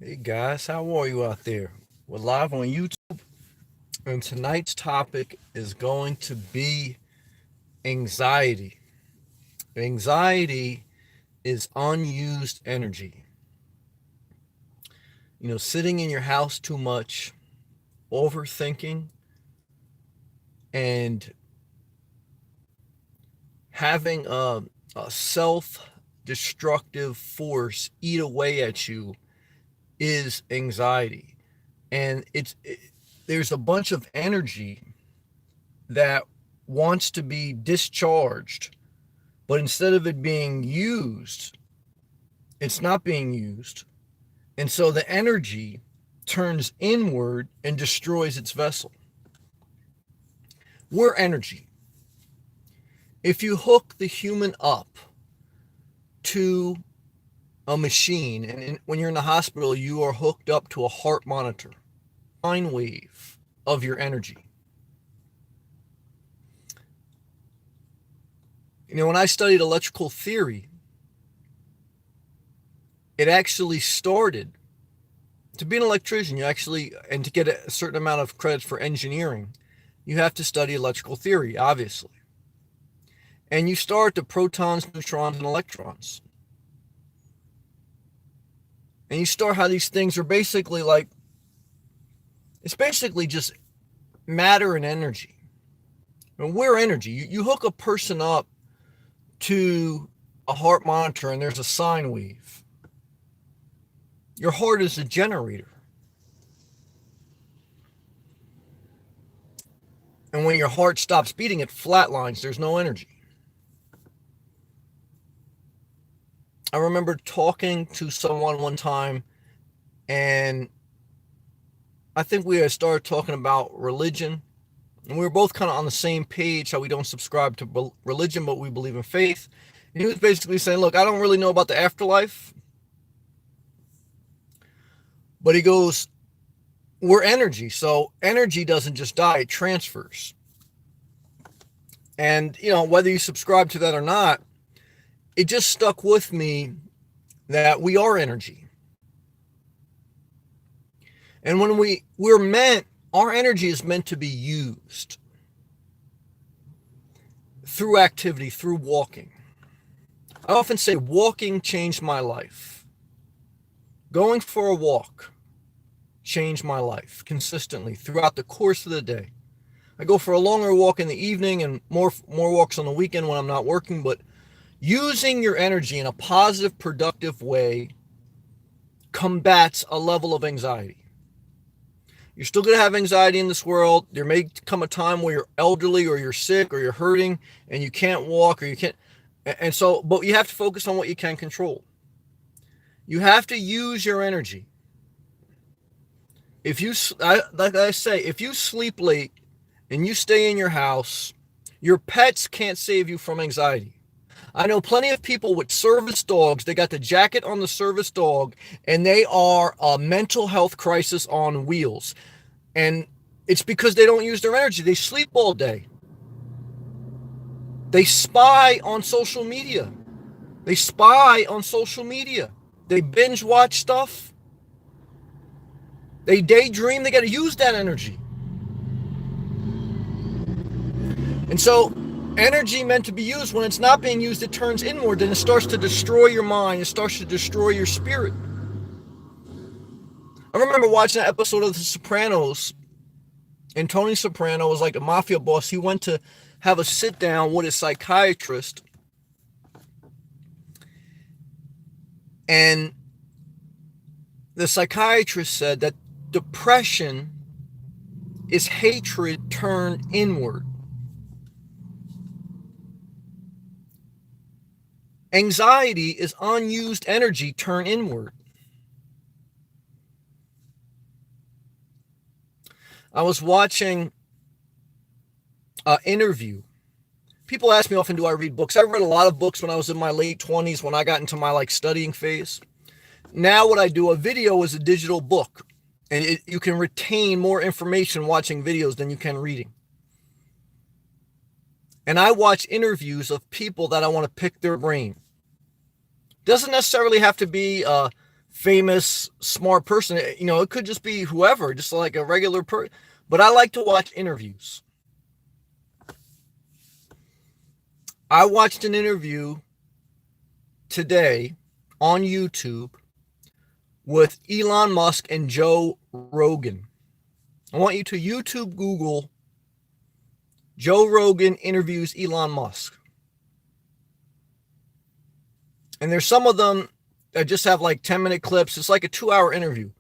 Hey guys, how are you out there? We're live on YouTube, and tonight's topic is going to be anxiety. Anxiety is unused energy. Sitting in your house too much, overthinking, and having a self destructive force eat away at you is anxiety. And there's a bunch of energy that wants to be discharged, but instead of it being used, it's not being used. And so the energy turns inward and destroys its vessel. We're energy. If you hook the human up to a machine, and when you're in the hospital, you are hooked up to a heart monitor, sine wave of your energy. When I studied electrical theory, it actually started to be an electrician. And to get a certain amount of credits for engineering, you have to study electrical theory, obviously. And you start the protons, neutrons, and electrons. And you start how these things are basically it's basically just matter and energy. And we're energy. You hook a person up to a heart monitor and there's a sine wave. Your heart is a generator. And when your heart stops beating, it flatlines. There's no energy. I remember talking to someone one time, and I think we had started talking about religion. And we were both kind of on the same page, how we don't subscribe to religion, but we believe in faith. And he was basically saying, look, I don't really know about the afterlife. But he goes, we're energy. So energy doesn't just die, it transfers. And, whether you subscribe to that or not, it just stuck with me that we are energy. And when our energy is meant to be used through activity, through walking. I often say walking changed my life. Going for a walk changed my life consistently throughout the course of the day. I go for a longer walk in the evening and more walks on the weekend when I'm not working, but using your energy in a positive, productive way combats a level of anxiety. You're still going to have anxiety in this world. There may come a time where you're elderly or you're sick or you're hurting and you can't walk or you can't. But you have to focus on what you can control. You have to use your energy. If you sleep late and you stay in your house, your pets can't save you from anxiety. I know plenty of people with service dogs. They got the jacket on the service dog, and they are a mental health crisis on wheels. And it's because they don't use their energy. They sleep all day. They spy on social media. They binge watch stuff. They daydream. They got to use that energy. And so energy meant to be used, when it's not being used, it turns inward and it starts to destroy your mind. It starts to destroy your spirit. I remember watching an episode of The Sopranos, and Tony Soprano was like a mafia boss. He went to have a sit down with a psychiatrist, and the psychiatrist said that depression is hatred turned inward. Anxiety is unused energy turned inward. I was watching an interview. People ask me often, do I read books? I read a lot of books when I was in my late 20s, when I got into my studying phase. Now what I do, a video is a digital book. And you can retain more information watching videos than you can reading. And I watch interviews of people that I want to pick their brain. Doesn't necessarily have to be a famous, smart person. You know, it could just be whoever, just like a regular person. But I like to watch interviews. I watched an interview today on YouTube with Elon Musk and Joe Rogan. I want you to YouTube Google Joe Rogan interviews Elon Musk. And there's some of them that just have like 10-minute clips. It's like a 2-hour interview.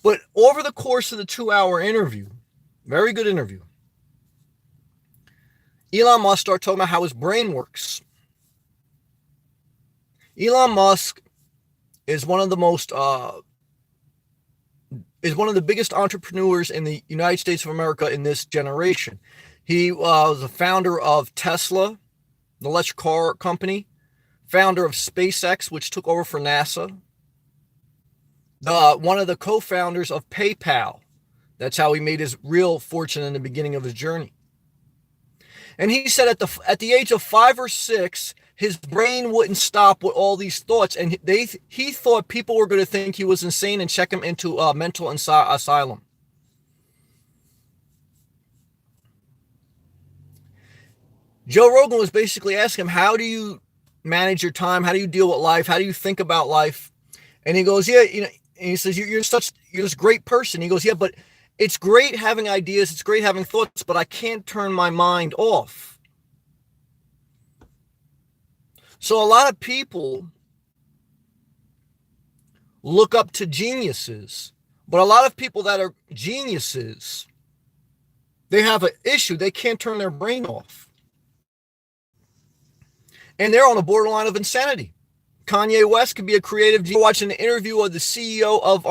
But over the course of the 2-hour interview, very good interview, Elon Musk started talking about how his brain works. Elon Musk is one of the biggest entrepreneurs in the United States of America in this generation. He was the founder of Tesla, the electric car company, founder of SpaceX, which took over for NASA, one of the co-founders of PayPal. That's how he made his real fortune in the beginning of his journey. And he said at the age of 5 or 6, his brain wouldn't stop with all these thoughts, and he thought people were going to think he was insane and check him into a mental asylum. Joe Rogan was basically asking him, how do you manage your time? How do you deal with life? How do you think about life? And he goes, yeah, you know, and he says, you're this great person. He goes, yeah, but it's great having ideas. It's great having thoughts, but I can't turn my mind off. So a lot of people look up to geniuses, but a lot of people that are geniuses, they have an issue. They can't turn their brain off. And they're on the borderline of insanity. Kanye West could be a creative genius. Watching the interview of the CEO of,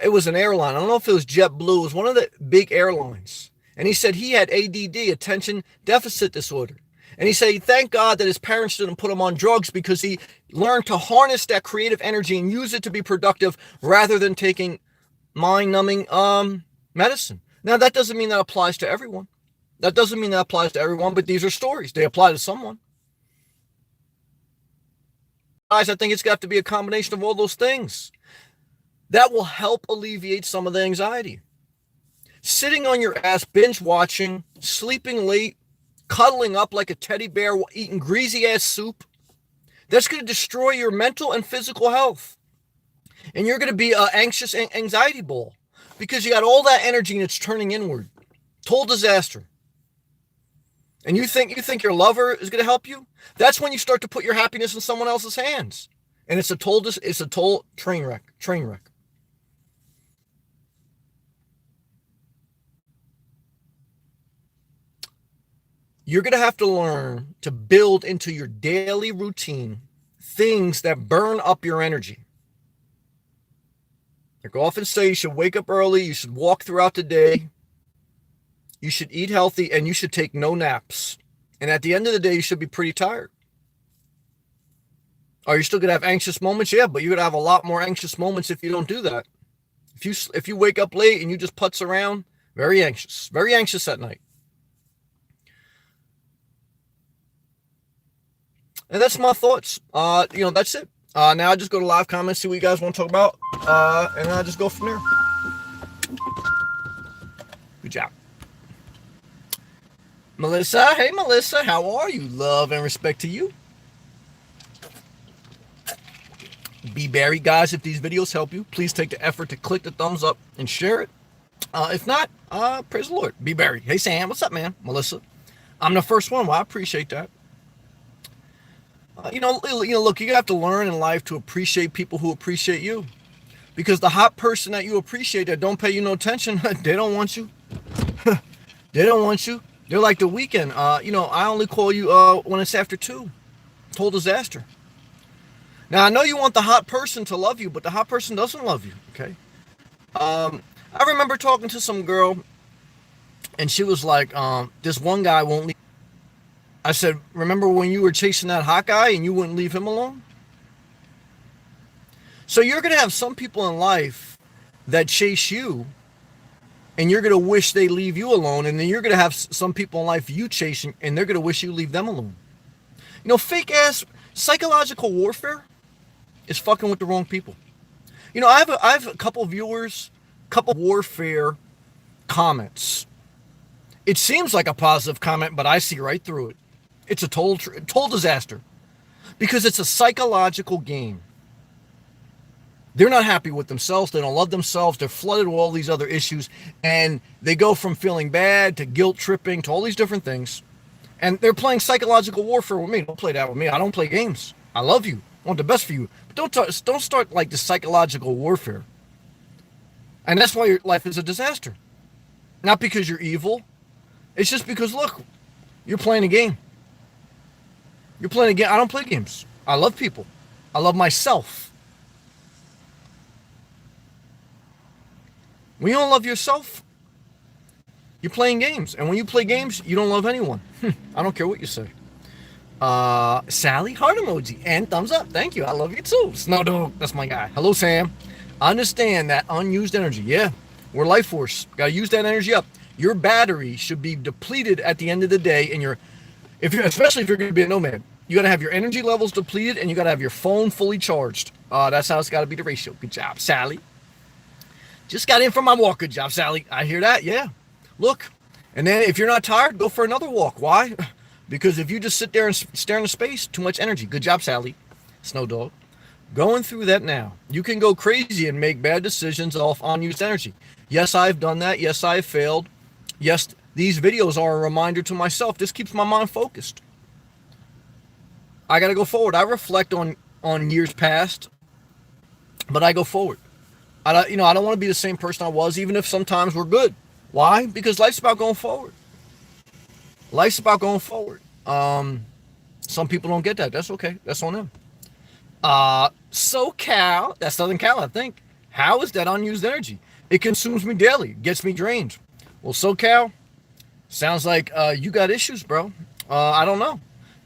it was an airline. I don't know if it was JetBlue. It was one of the big airlines. And he said he had ADD, attention deficit disorder. And he said, thank God that his parents didn't put him on drugs, because he learned to harness that creative energy and use it to be productive rather than taking mind-numbing medicine. Now, that doesn't mean that applies to everyone. But these are stories. They apply to someone. Guys, I think it's got to be a combination of all those things. That will help alleviate some of the anxiety. Sitting on your ass, binge watching, sleeping late, cuddling up like a teddy bear, eating greasy ass soup, that's going to destroy your mental and physical health. And you're going to be an anxious anxiety ball, because you got all that energy and it's turning inward. Total disaster. And you think your lover is going to help you? That's when you start to put your happiness in someone else's hands. And it's a total train wreck. You're going to have to learn to build into your daily routine things that burn up your energy. Like I often say, you should wake up early, you should walk throughout the day, you should eat healthy, and you should take no naps. And at the end of the day, you should be pretty tired. Are you still going to have anxious moments? Yeah, but you're going to have a lot more anxious moments if you don't do that. If you wake up late and you just putz around, very anxious at night. And that's my thoughts. That's it. Now I just go to live comments, see what you guys want to talk about, and I just go from there. Good job. Melissa, hey Melissa, how are you? Love and respect to you. Be Barry, guys, if these videos help you, please take the effort to click the thumbs up and share it. If not, praise the Lord. Be Barry. Hey Sam, what's up, man? Melissa, I'm the first one. Well, I appreciate that. Look, you have to learn in life to appreciate people who appreciate you, because the hot person that you appreciate that don't pay you no attention, they don't want you. They don't want you. They're like The Weeknd. I only call you when it's after 2. Total disaster. Now, I know you want the hot person to love you, but the hot person doesn't love you, okay? I remember talking to some girl, and she was like, this one guy won't leave. I said, remember when you were chasing that hot guy and you wouldn't leave him alone? So you're going to have some people in life that chase you, and you're going to wish they leave you alone, and then you're going to have some people in life you chasing, and they're going to wish you leave them alone. Fake-ass psychological warfare, is fucking with the wrong people. I have a couple viewers, couple warfare comments. It seems like a positive comment, but I see right through it. It's a total disaster because it's a psychological game. They're not happy with themselves. They don't love themselves. They're flooded with all these other issues. And they go from feeling bad to guilt tripping to all these different things. And they're playing psychological warfare with me. Don't play that with me. I don't play games. I love you. I want the best for you. But don't start like the psychological warfare. And that's why your life is a disaster. Not because you're evil. It's just because, look, you're playing a game. You're playing a game. I don't play games. I love people. I love myself. When you don't love yourself, you're playing games. And when you play games, you don't love anyone. I don't care what you say. Sally, heart emoji, and thumbs up. Thank you. I love you too. Snow Dog, that's my guy. Hello, Sam. I understand that unused energy. Yeah, we're life force. Got to use that energy up. Your battery should be depleted at the end of the day. And especially if you're going to be a nomad, you got to have your energy levels depleted and you got to have your phone fully charged. That's how it's got to be the ratio. Good job, Sally. Just got in from my walk. Good job, Sally. I hear that. Yeah. Look. And then if you're not tired, go for another walk. Why? Because if you just sit there and stare into space, too much energy. Good job, Sally. Snow Dog. Going through that now. You can go crazy and make bad decisions off unused energy. Yes, I've done that. Yes, I've failed. Yes, these videos are a reminder to myself. This keeps my mind focused. I got to go forward. I reflect on years past, but I go forward. I don't want to be the same person I was, even if sometimes we're good. Why? Because life's about going forward. Life's about going forward. Some people don't get that. That's okay. That's on them. SoCal, that's Southern Cal, I think. How is that unused energy? It consumes me daily. Gets me drained. Well, SoCal, sounds like you got issues, bro. I don't know.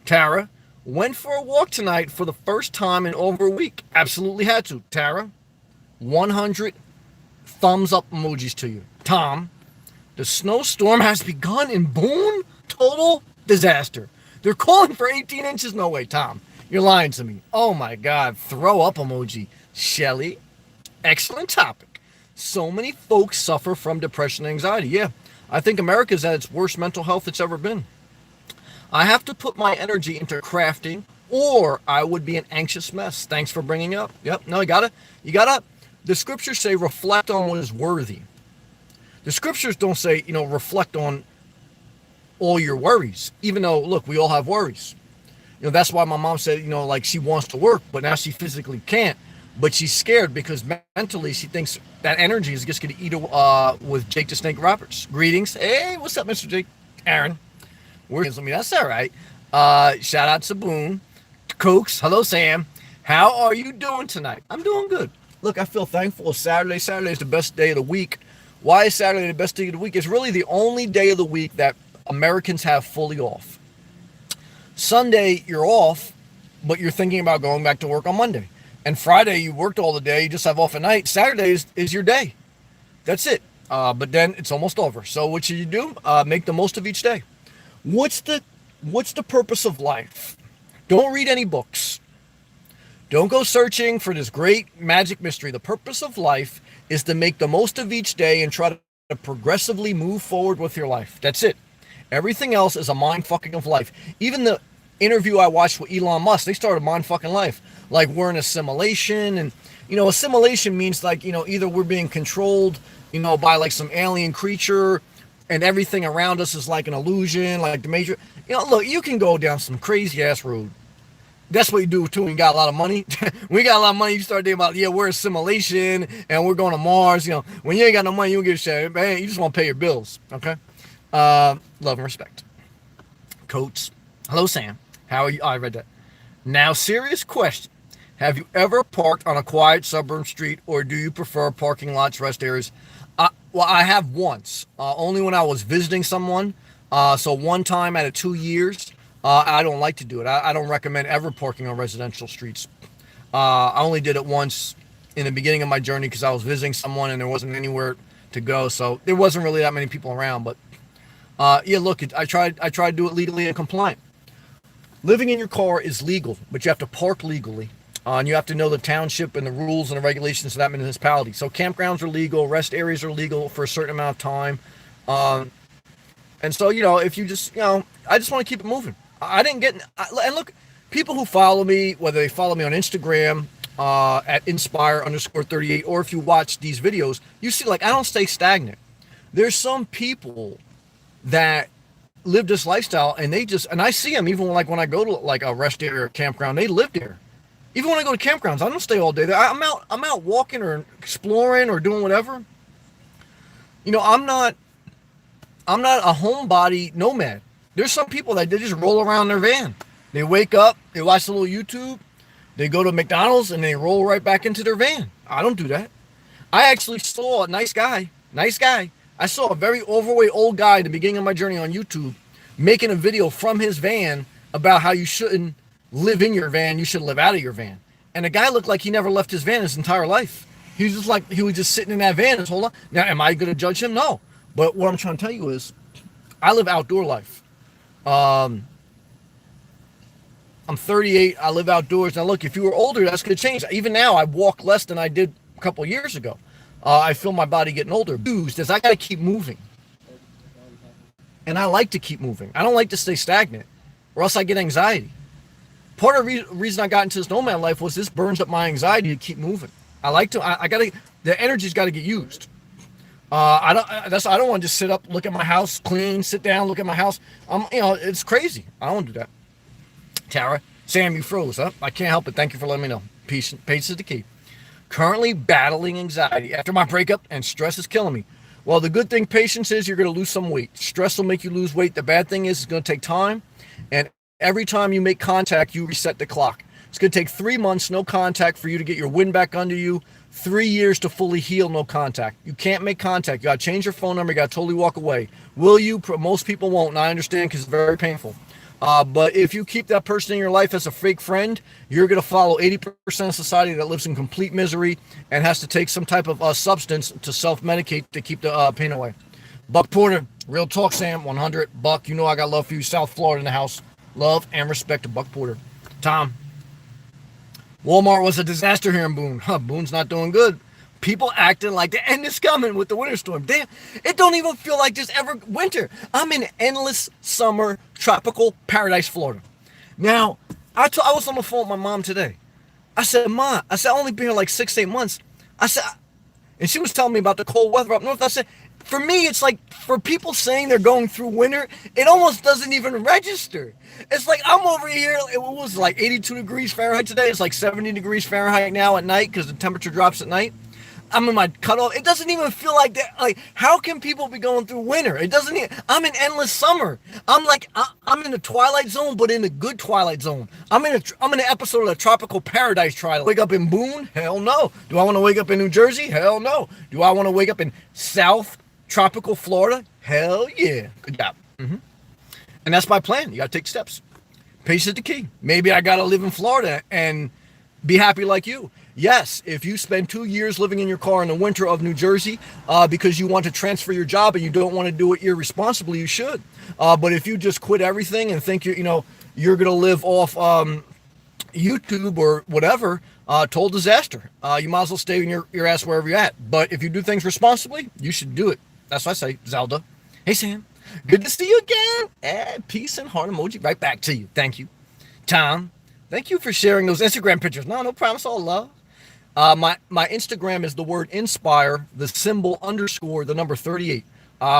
Tara, went for a walk tonight for the first time in over a week. Absolutely had to. Tara, 100 thumbs up emojis to you. Tom, the snowstorm has begun in Boone. Total disaster. They're calling for 18 inches. No way, Tom. You're lying to me. Oh my God. Throw up emoji. Shelly, excellent topic. So many folks suffer from depression and anxiety. Yeah, I think America's at its worst mental health it's ever been. I have to put my energy into crafting or I would be an anxious mess. Thanks for bringing it up. Yep. No, you gotta, the scriptures say reflect on what is worthy. The scriptures don't say, reflect on all your worries, even though, look, we all have worries. That's why my mom said, like she wants to work, but now she physically can't. But she's scared because mentally she thinks that energy is just going to eat with Jake the Snake Roberts. Greetings. Hey, what's up, Mr. Jake? Aaron. That's all right. Shout out to Boone. Cokes. Hello, Sam. How are you doing tonight? I'm doing good. Look, I feel thankful. It's Saturday. Saturday is the best day of the week. Why is Saturday the best day of the week? It's really the only day of the week that Americans have fully off. Sunday, you're off, but you're thinking about going back to work on Monday. And Friday, you worked all the day, you just have off at night. Saturday is your day. That's it. But then it's almost over. So what should you do? Make the most of each day. What's the purpose of life? Don't read any books. Don't go searching for this great magic mystery. The purpose of life is to make the most of each day and try to progressively move forward with your life. That's it. Everything else is a mind fucking of life. Even the interview I watched with Elon Musk, they started mind fucking life. Like we're in a simulation, and assimilation means like either we're being controlled by like some alien creature and everything around us is like an illusion, like the major look, you can go down some crazy ass road. That's what you do too when you got a lot of money. When you got a lot of money, you start thinking about, we're assimilation and we're going to Mars. When you ain't got no money, you don't give a shit, man. You just want to pay your bills. Okay. Love and respect. Coats. Hello, Sam. How are you? I read that. Now, serious question. Have you ever parked on a quiet suburban street, or do you prefer parking lots, rest areas? Well, I have once. Only when I was visiting someone. So one time out of 2 years. I don't like to do it. I don't recommend ever parking on residential streets. I only did it once in the beginning of my journey because I was visiting someone and there wasn't anywhere to go. So there wasn't really that many people around, but look, I tried to do it legally and compliant. Living in your car is legal, but you have to park legally. And you have to know the township and the rules and the regulations of that municipality. So campgrounds are legal, rest areas are legal for a certain amount of time. Um, and so, if you just, I just want to keep it moving. I didn't get, and look, people who follow me, whether they follow me on Instagram, at inspire_38, or if you watch these videos, you see, like, I don't stay stagnant. There's some people that live this lifestyle, and and I see them even when I go to like a rest area or campground, they live there. Even when I go to campgrounds, I don't stay all day there. I'm out walking or exploring or doing whatever. I'm not a homebody nomad. There's some people that they just roll around their van. They wake up, they watch a little YouTube, they go to McDonald's, and they roll right back into their van. I don't do that. I actually saw a nice guy. I saw a very overweight old guy at the beginning of my journey on YouTube making a video from his van about how you shouldn't live in your van, you should live out of your van. And the guy looked like he never left his van his entire life. He was just sitting in that van his whole life. Now, am I going to judge him? No. But what I'm trying to tell you is, I live outdoor life. I'm 38. I live outdoors. Now, look, if you were older, that's going to change. Even now, I walk less than I did a couple of years ago. I feel my body getting older. Is I got to keep moving. And I like to keep moving. I don't like to stay stagnant, or else I get anxiety. Part of the reason I got into this nomad life was this burns up my anxiety to keep moving. The energy's got to get used. I don't want to just sit up, look at my house, clean, sit down, look at my house. It's crazy. I don't want to do that. Tara, Sam, you froze, huh? I can't help it. Thank you for letting me know. Patience is the key. Currently battling anxiety after my breakup, and stress is killing me. Well, the good thing, patience, is you're going to lose some weight. Stress will make you lose weight. The bad thing is it's going to take time. And every time you make contact, you reset the clock. It's going to take 3 months, no contact, for you to get your wind back under you. 3 years to fully heal, no contact. You can't make contact. You got to change your phone number. You got to totally walk away. Will you? Most people won't, and I understand because it's very painful. But if you keep that person in your life as a fake friend, you're going to follow 80% of society that lives in complete misery and has to take some type of substance to self-medicate to keep the pain away. Buck Porter, real talk, Sam, 100. Buck, you know I got love for you. South Florida in the house. Love and respect to Buck Porter. Tom, Walmart was a disaster here in Boone. Boone's not doing good. People acting like the end is coming with the winter storm. Damn, it don't even feel like there's ever winter. I'm in endless summer, tropical paradise, Florida. Now, I was on the phone with my mom today. I said, Ma, I only been here like 6-8 months. I said, and she was telling me about the cold weather up north. I said, for me, it's like, for people saying they're going through winter, it almost doesn't even register. It's like, I'm over here, it was like 82 degrees Fahrenheit today. It's like 70 degrees Fahrenheit now at night because the temperature drops at night. I'm in my cutoff. It doesn't even feel like that. Like, how can people be going through winter? It doesn't even, I'm in endless summer. I'm in the twilight zone, but in the good twilight zone. I'm in an episode of the Tropical Paradise Trial. Wake up in Boone? Hell no. Do I want to wake up in New Jersey? Hell no. Do I want to wake up in South Tropical Florida? Hell yeah. Good job. And that's my plan. You got to take steps. Patience is the key. Maybe I got to live in Florida and be happy like you. Yes, if you spend 2 years living in your car in the winter of New Jersey because you want to transfer your job and you don't want to do it irresponsibly, you should. But if you just quit everything and think you're going to live off YouTube or whatever, total disaster. You might as well stay in your ass wherever you're at. But if you do things responsibly, you should do it. That's what I say. Zelda. Hey, Sam. Good to see you again. Peace and heart emoji right back to you. Thank you. Tom, thank you for sharing those Instagram pictures. No problem. It's all love. My Instagram is the word inspire, the symbol _ the number 38.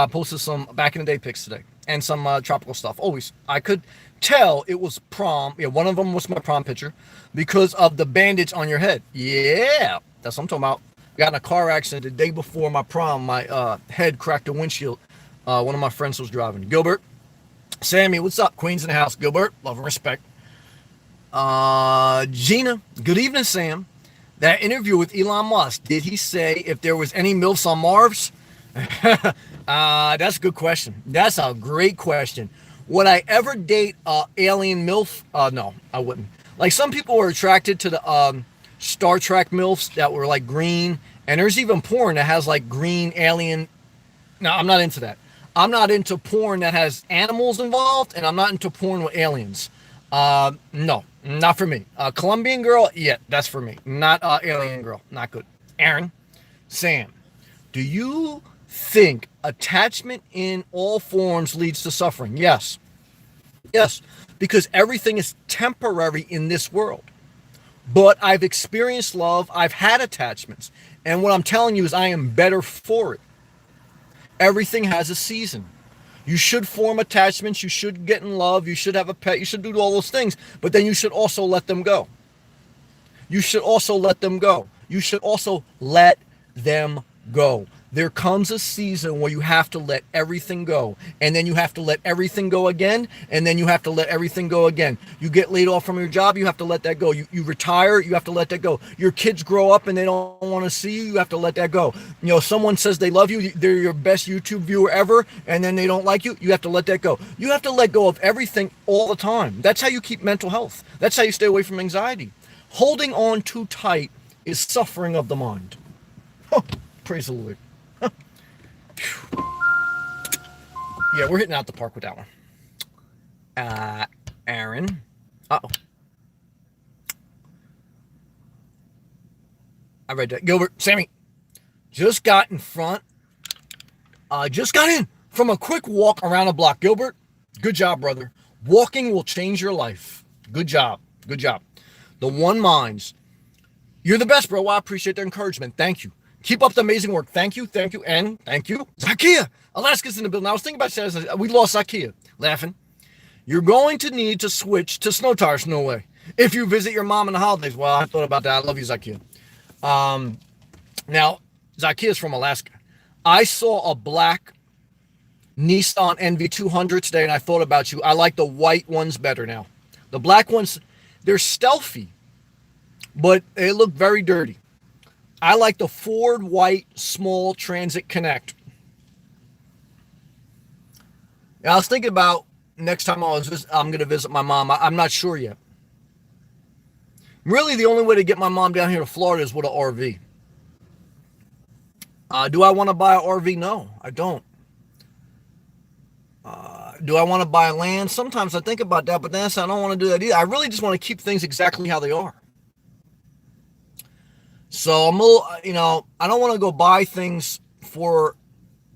Posted some back in the day pics today and some tropical stuff. Always. I could tell it was prom. Yeah, one of them was my prom picture because of the bandage on your head. Yeah, that's what I'm talking about. Got in a car accident the day before my prom. My head cracked a windshield. One of my friends was driving. Gilbert, Sammy, what's up? Queens in the house. Gilbert, love and respect. Gina, good evening, Sam. That interview with Elon Musk, did he say if there was any MILFs on Mars? That's a good question. That's a great question. Would I ever date alien MILF? No, I wouldn't. Like, some people were attracted to the Star Trek MILFs that were like green, and there's even porn that has like green alien. No, I'm not into that. I'm not into porn that has animals involved, and I'm not into porn with aliens. No, not for me. Colombian girl, yeah, that's for me. Not alien girl, not good. Aaron, Sam, do you think attachment in all forms leads to suffering? Yes. Yes, because everything is temporary in this world. But I've experienced love, I've had attachments, and what I'm telling you is I am better for it. Everything has a season. You should form attachments, you should get in love, you should have a pet, you should do all those things, but then you should also let them go. You should also let them go. You should also let them go. There comes a season where you have to let everything go, and then you have to let everything go again, and then you have to let everything go again. You get laid off from your job, you have to let that go. You retire, you have to let that go. Your kids grow up and they don't want to see you, you have to let that go. You know, someone says they love you, they're your best YouTube viewer ever, and then they don't like you, you have to let that go. You have to let go of everything all the time. That's how you keep mental health. That's how you stay away from anxiety. Holding on too tight is suffering of the mind. Oh, praise the Lord. Yeah, we're hitting out the park with that one. Aaron. Uh-oh. I read that. Gilbert, Sammy, just got in front. Just got in from a quick walk around the block. Gilbert, good job, brother. Walking will change your life. Good job. Good job. The one minds. You're the best, bro. I appreciate the encouragement. Thank you. Keep up the amazing work. Thank you, and thank you. Zakia, Alaska's in the building. I was thinking about saying, we lost Zakia. Laughing. You're going to need to switch to snow tires, no way. If you visit your mom in the holidays. Well, I thought about that. I love you, Zakia. Now, Zakia's from Alaska. I saw a black Nissan NV200 today, and I thought about you. I like the white ones better now. The black ones, they're stealthy, but they look very dirty. I like the Ford white small Transit Connect. Now, I was thinking about next time I'm going to visit my mom. I'm not sure yet. Really, the only way to get my mom down here to Florida is with an RV. Do I want to buy an RV? No, I don't. Do I want to buy land? Sometimes I think about that, but then I don't want to do that either. I really just want to keep things exactly how they are. So I'm a little, I don't want to go buy things for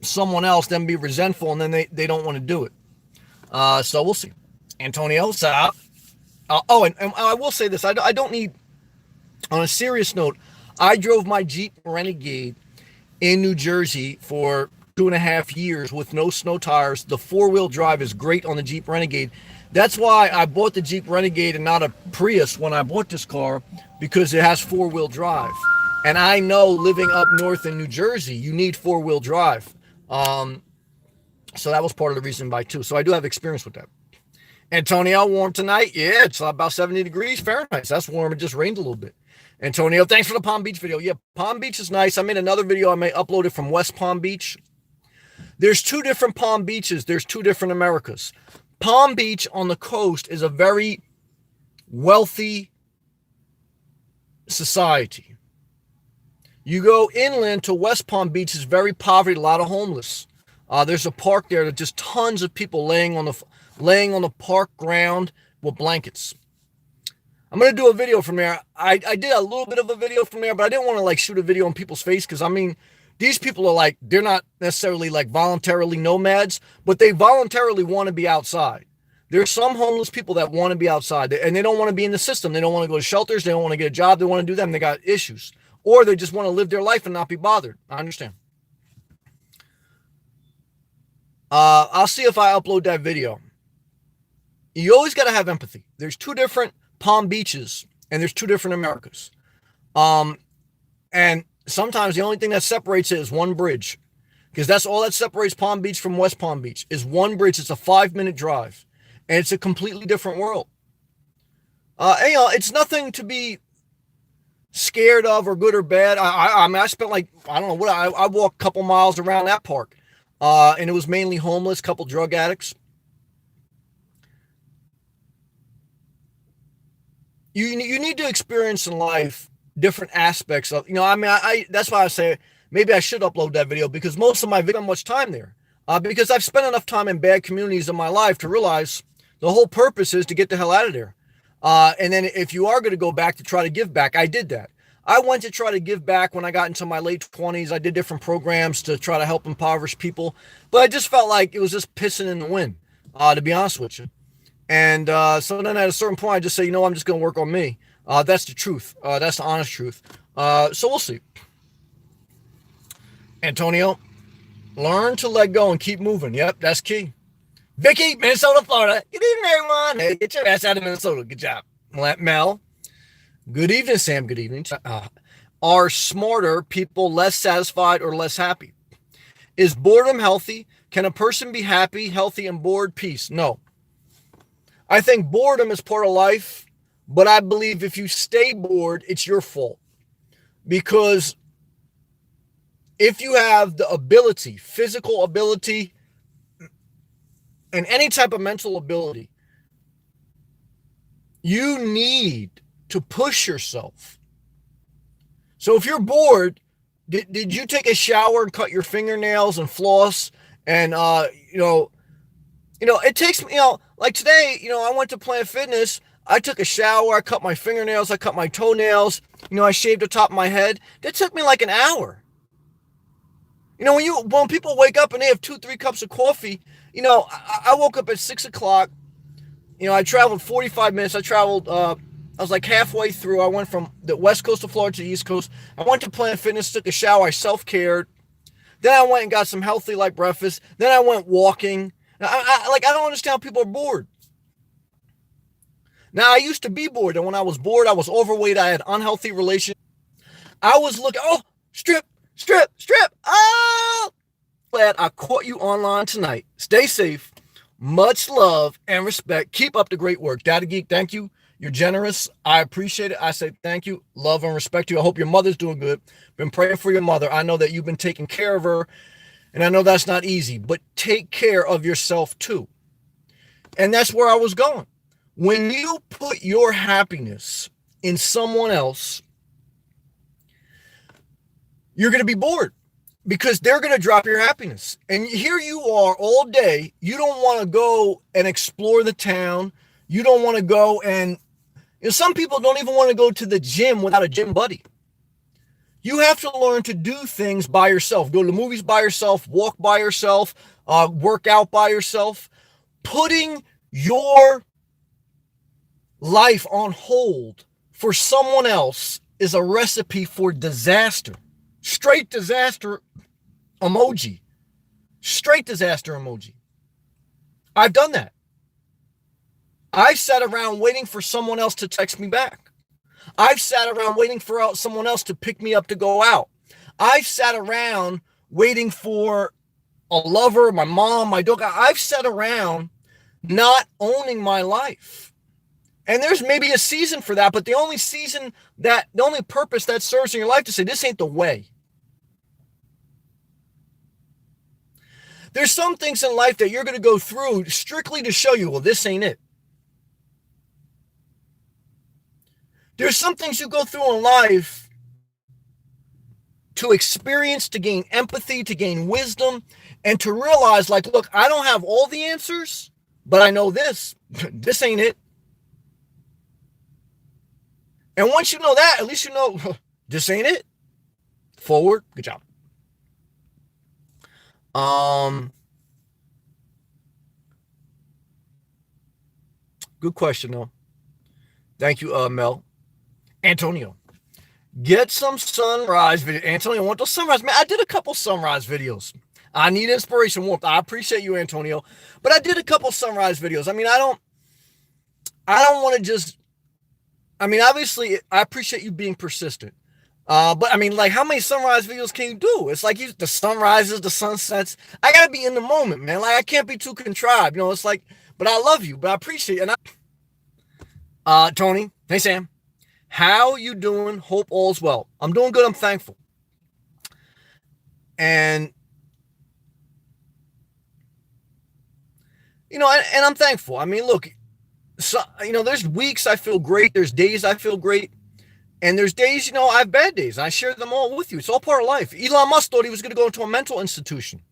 someone else, then be resentful, and then they don't want to do it. So we'll see. Antonio, and I will say this. I don't need, on a serious note, I drove my Jeep Renegade in New Jersey for 2.5 years with no snow tires. The 4-wheel drive is great on the Jeep Renegade. That's why I bought the Jeep Renegade and not a Prius when I bought this car, because it has 4-wheel drive. And I know living up north in New Jersey, you need 4-wheel drive. So that was part of the reason by too. So I do have experience with that. Antonio, warm tonight? Yeah, it's about 70 degrees Fahrenheit. So that's warm. It just rained a little bit. Antonio, thanks for the Palm Beach video. Yeah, Palm Beach is nice. I made another video. I may upload it from West Palm Beach. There's 2 different Palm Beaches. There's 2 different Americas. Palm Beach on the coast is a very wealthy society. You go inland to West Palm Beach, is very poverty, a lot of homeless. There's a park there that just tons of people laying on the park ground with blankets. I'm going to do a video from there. I did a little bit of a video from there, but I didn't want to shoot a video in people's face, because these people are they're not necessarily voluntarily nomads, but they voluntarily want to be outside. There's some homeless people that want to be outside, and they don't want to be in the system. They don't want to go to shelters. They don't want to get a job. They want to do them. They got issues, or they just want to live their life and not be bothered. I understand. I'll see if I upload that video. You always got to have empathy. There's 2 different Palm Beaches, and there's 2 different Americas. And sometimes the only thing that separates it is one bridge, because that's all that separates Palm Beach from West Palm Beach is one bridge. It's a 5-minute drive, and it's a completely different world. It's nothing to be scared of or good or bad. I spent I don't know I walked a couple miles around that park, and it was mainly homeless, couple drug addicts. You need to experience in life different aspects of, that's why I say maybe I should upload that video, because most of my video, much time there, because I've spent enough time in bad communities in my life to realize The whole purpose is to get the hell out of there. And then if you are going to go back to try to give back, I did that. I went to try to give back when I got into my late 20s. I did different programs to try to help impoverished people, but I just felt like it was just pissing in the wind, to be honest with you. And so then at a certain point, I just say, you know, I'm just going to work on me. That's the truth. That's the honest truth. So we'll see. Antonio, learn to let go and keep moving. Yep, that's key. Vicky, Minnesota, Florida. Good evening, everyone. Hey, get your ass out of Minnesota. Good job. Mel, good evening, Sam. Good evening. Are smarter people less satisfied or less happy? Is boredom healthy? Can a person be happy, healthy, and bored? Peace? No. I think boredom is part of life, but I believe if you stay bored, it's your fault. Because if you have the ability, physical ability, and any type of mental ability, you need to push yourself. So if you're bored, did you take a shower and cut your fingernails and floss? And, it takes me, like today, I went to Planet Fitness. I took a shower. I cut my fingernails. I cut my toenails. I shaved the top of my head. That took me like an hour. When people wake up and they have 2-3 cups of coffee, I woke up at 6 o'clock. I traveled 45 minutes. I was like halfway through. I went from the west coast of Florida to the east coast. I went to Planet Fitness, took a shower. I self-cared. Then I went and got some healthy like breakfast. Then I went walking. I don't understand how people are bored. Now, I used to be bored. And when I was bored, I was overweight. I had unhealthy relationships. I was looking, strip. Oh, glad I caught you online tonight. Stay safe. Much love and respect. Keep up the great work. Data Geek, thank you. You're generous. I appreciate it. I say thank you. Love and respect you. I hope your mother's doing good. Been praying for your mother. I know that you've been taking care of her, and I know that's not easy, but take care of yourself too. And that's where I was going. When you put your happiness in someone else, you're going to be bored because they're going to drop your happiness. And here you are all day. You don't want to go and explore the town. You don't want to go and some people don't even want to go to the gym without a gym buddy. You have to learn to do things by yourself. Go to the movies by yourself, walk by yourself, work out by yourself. Putting your life on hold for someone else is a recipe for disaster. Straight disaster emoji. Straight disaster emoji. I've done that. I've sat around waiting for someone else to text me back. I've sat around waiting for someone else to pick me up to go out. I've sat around waiting for a lover, my mom, my dog. I've sat around not owning my life. And there's maybe a season for that, but the only purpose that serves in your life to say, this ain't the way. There's some things in life that you're going to go through strictly to show you, well, this ain't it. There's some things you go through in life to experience, to gain empathy, to gain wisdom, and to realize, like, look, I don't have all the answers, but I know this. This ain't it. And once you know that, at least you know, this ain't it. Forward. Good job. Good question, though. Thank you, Mel. Antonio, get some sunrise video. Antonio, want those sunrise? Man, I did a couple sunrise videos. I need inspiration, warmth. I appreciate you, Antonio, but I did a couple sunrise videos. I mean, I don't want to just. I mean, obviously, I appreciate you being persistent. But I mean, like, how many sunrise videos can you do? It's like the sunrises, the sunsets. I gotta be in the moment, man. Like, I can't be too contrived. It's like, but I love you, but I appreciate it. And Tony, hey Sam. How you doing? Hope all's well. I'm doing good. I'm thankful. And, and I'm thankful. I mean, look, so, there's weeks I feel great. There's days I feel great. And there's days, I have bad days. I share them all with you. It's all part of life. Elon Musk thought he was going to go into a mental institution.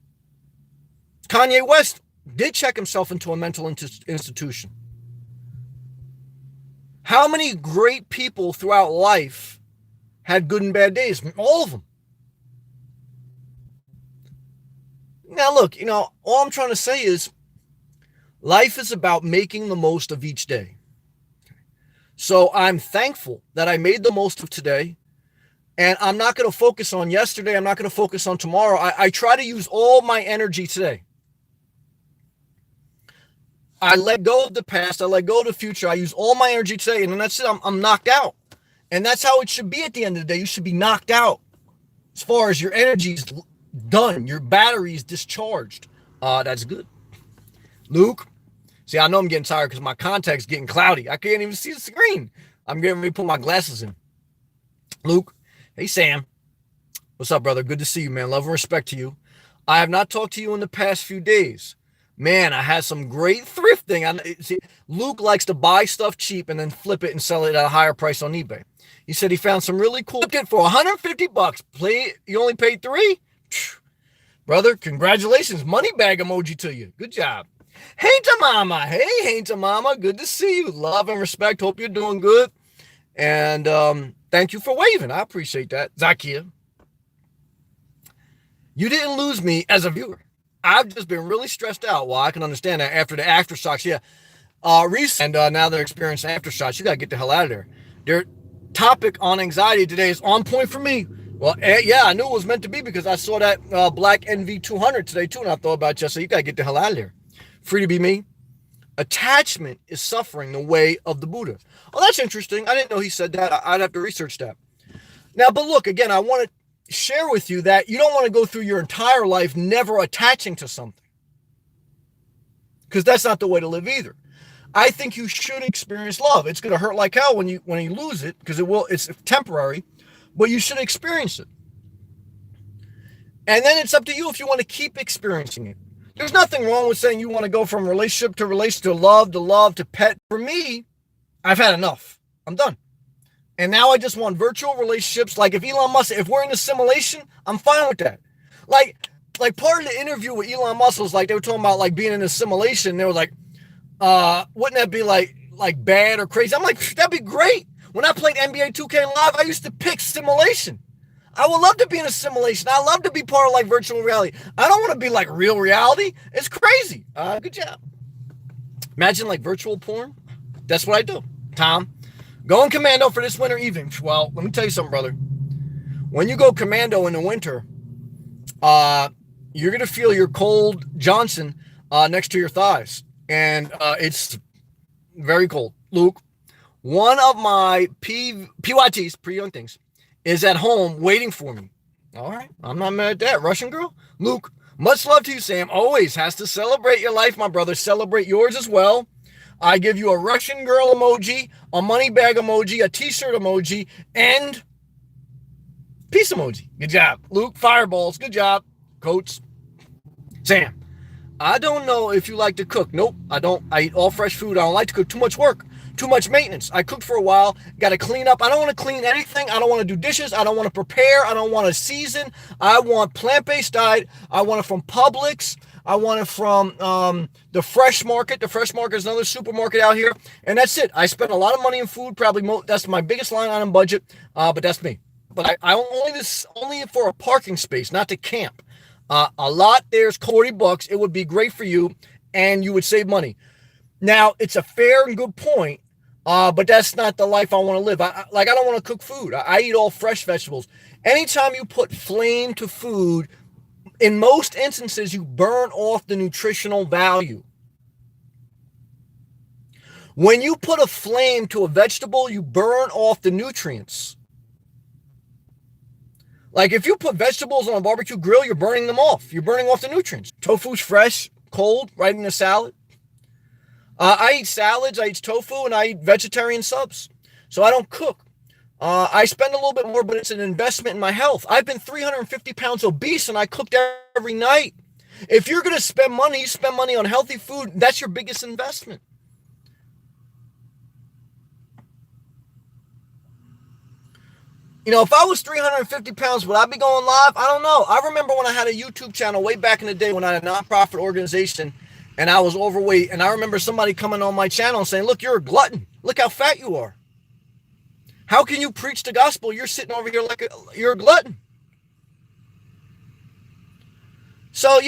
Kanye West did check himself into a mental institution. How many great people throughout life had good and bad days? All of them. Now, look, all I'm trying to say is life is about making the most of each day. So I'm thankful that I made the most of today. And I'm not going to focus on yesterday. I'm not going to focus on tomorrow. I try to use all my energy today. I let go of the past. I let go of the future. I use all my energy today. And then that's it. I'm knocked out. And that's how it should be at the end of the day. You should be knocked out as far as your energy's done. Your battery's discharged. That's good. Luke. See, I know I'm getting tired because my contact's getting cloudy. I can't even see the screen. I'm getting ready to put my glasses in. Luke. Hey, Sam. What's up, brother? Good to see you, man. Love and respect to you. I have not talked to you in the past few days. Man, I had some great thrifting. See, Luke likes to buy stuff cheap and then flip it and sell it at a higher price on eBay. He said he found some really cool kit for $150. You only paid $3? Brother, congratulations. Money bag emoji to you. Good job. Hey, Mama. Hey, Mama. Good to see you. Love and respect. Hope you're doing good. And thank you for waving. I appreciate that. Zakia. You didn't lose me as a viewer. I've just been really stressed out. Well, I can understand that after the aftershocks. Yeah. And now they're experiencing aftershocks. You got to get the hell out of there. Their topic on anxiety today is on point for me. Well, yeah, I knew it was meant to be because I saw that black NV200 today too, and I thought about you. So you got to get the hell out of there. Free to be me. Attachment is suffering the way of the Buddha. Oh, that's interesting. I didn't know he said that. I'd have to research that. Now, but look, again, I want to share with you that you don't want to go through your entire life never attaching to something, because that's not the way to live either. I think you should experience love. It's going to hurt like hell when you lose it, because it's temporary, but you should experience it. And then it's up to you if you want to keep experiencing it. There's nothing wrong with saying you want to go from relationship to love to pet. For me, I've had enough. I'm done. And now I just want virtual relationships. Like if Elon Musk, if we're in a simulation, I'm fine with that. Like part of the interview with Elon Musk was like, they were talking about like being in a simulation. They were like, wouldn't that be like bad or crazy? I'm like, that'd be great. When I played NBA 2K Live, I used to pick simulation. I would love to be in a simulation. I love to be part of like virtual reality. I don't want to be like real reality. It's crazy. Good job. Imagine like virtual porn. That's what I do. Tom, going commando for this winter evening. Well, let me tell you something, brother. When you go commando in the winter, you're going to feel your cold Johnson next to your thighs. And it's very cold. Luke, one of my PYTs, pre-young things, is at home waiting for me. All right. I'm not mad at that. Russian girl. Luke, much love to you, Sam. Always has to celebrate your life, my brother. Celebrate yours as well. I give you a Russian girl emoji, a money bag emoji, a t-shirt emoji, and peace emoji. Good job. Luke, fireballs. Good job. Coach. Sam, I don't know if you like to cook. Nope, I don't. I eat all fresh food. I don't like to cook. Too much work. Too much maintenance. I cooked for a while. Got to clean up. I don't want to clean anything. I don't want to do dishes. I don't want to prepare. I don't want to season. I want plant-based diet. I want it from Publix. I want it from the Fresh Market. The Fresh Market is another supermarket out here. And that's it. I spend a lot of money in food. Probably that's my biggest line item budget. But that's me. But I only for a parking space, not to camp. A lot there's $40. It would be great for you, and you would save money. Now, it's a fair and good point. But that's not the life I want to live. I don't want to cook food. I eat all fresh vegetables. Anytime you put flame to food, in most instances, you burn off the nutritional value. When you put a flame to a vegetable, you burn off the nutrients. Like if you put vegetables on a barbecue grill, you're burning them off. You're burning off the nutrients. Tofu's fresh, cold, right in a salad. I eat salads, I eat tofu, and I eat vegetarian subs. So I don't cook. I spend a little bit more, but it's an investment in my health. I've been 350 pounds obese, and I cooked every night. If you're going to spend money, you spend money on healthy food. That's your biggest investment. If I was 350 pounds, would I be going live? I don't know. I remember when I had a YouTube channel way back in the day when I had a nonprofit organization. and I was overweight. And I remember somebody coming on my channel and saying, look, you're a glutton. Look how fat you are. How can you preach the gospel? You're sitting over here like you're a glutton. So,